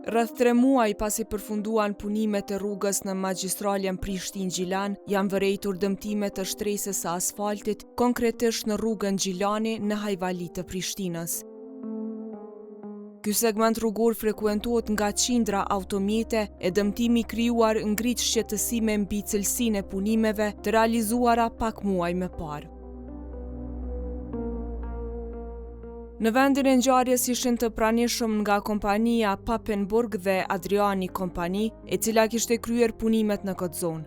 Rreth 3 muaj pasi përfunduan punimet e rrugës në magjistralen Prishtinë-Gjilan, janë vërejtur dëmtime të shtresës së asfaltit, konkretisht në rrugën Gjilani në Hajvali të Prishtinës. Ky segment rrugor frekuentohet nga qindra automjete e dëmtimi krijuar ngrit shqetësime mbi cilësinë e punimeve të realizuara pak muaj më parë. Në vendin e ngjarjes ishin të pranishëm nga kompania Papenburg dhe Adriani Kompani, e cila kishte kryer punimet në këtë zonë.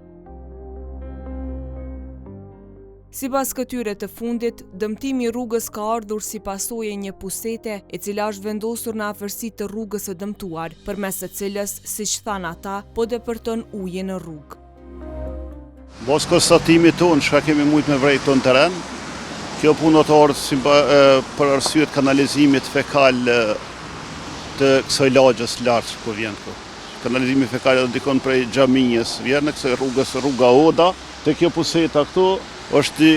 Sipas këtyre të fundit, dëmtimi i rrugës ka ardhur si pasojë e një pusete e cila është vendosur në afërsi të rrugës së dëmtuar, përmes së cilës, siç thanë ata, po depërton ujë në rrugë. Mos konstatimit tonë, çka kemi mujt me vrejt tonë teren, kjo punë të ardhur për arsye të kanalizimit fekal të kësaj lagjës lartë ku vjen këtu. Kanalizimi fekal edhe dikon prej xhaminjës vjen në kësaj rrugës, rruga Oda. Te kjo puseta këtu është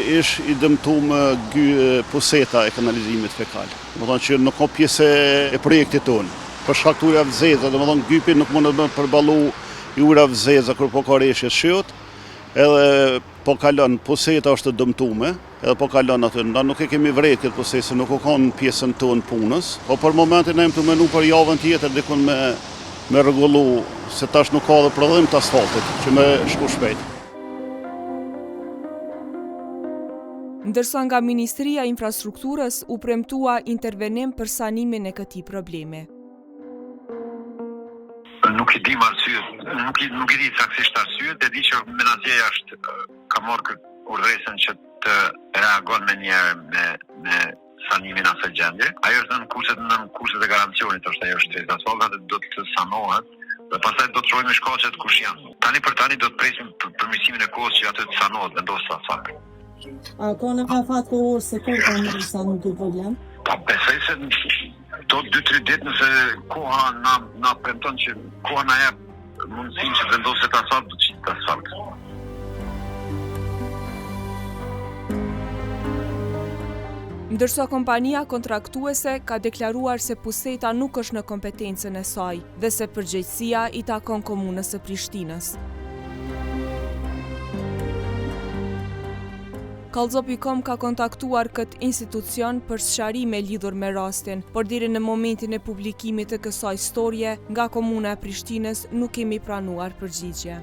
i dëmtuar puseta e kanalizimit fekal. Domethënë që nuk ka pjesë e projektit tonë. Për shkak të ujrave zeza, domethënë gypi nuk mund të përballu ujrave zeza kur po ka rreshje shiut. Edhe po kalon, puseta është dëmtume, edhe po kalon aty, nda nuk e kemi vrejt këtë puset, se nuk u kanë pjesën tonë punës, po për momentin ne jemi të menu për javën tjetër dikun me rregullu, se tash nuk ka dhe prodhim të asfaltit, që me shku shpejt. Ndërsa nga Ministria e Infrastrukturës u premtua intervenim për sanimin e këtij problemi. Nuk i dim arsyet, nuk i di saktësisht arsyet, e di që Menaxheja ka marrë urdhëresën që të reagon me sanimin asaj gjendje. Ajo është në kurset e garancionit, është ajo shtresë asfaltit do të sanohet dhe pastaj do të shohim shkaqet kush janë. Tani do të presim përmirësimin e kohës që atë të sanohet vendos sakt. A ka në fat kohë se kur ka në sanu ky problem? Pa besoj se do 2-3 ditë nëse koha na premton që koha na jep mundësinë që vendoset asfalt, do të qit asfalt. Ndërsa kompania kontraktuese ka deklaruar se puseta nuk është në kompetencën e saj dhe se përgjegjësia i takon komunës së Prishtinës. Kallzo.com ka kontaktuar këtë institucion për sqarime lidhur me rastin, por deri në momentin e publikimit të kësaj storie, nga komuna e Prishtinës nuk kemi pranuar përgjigje.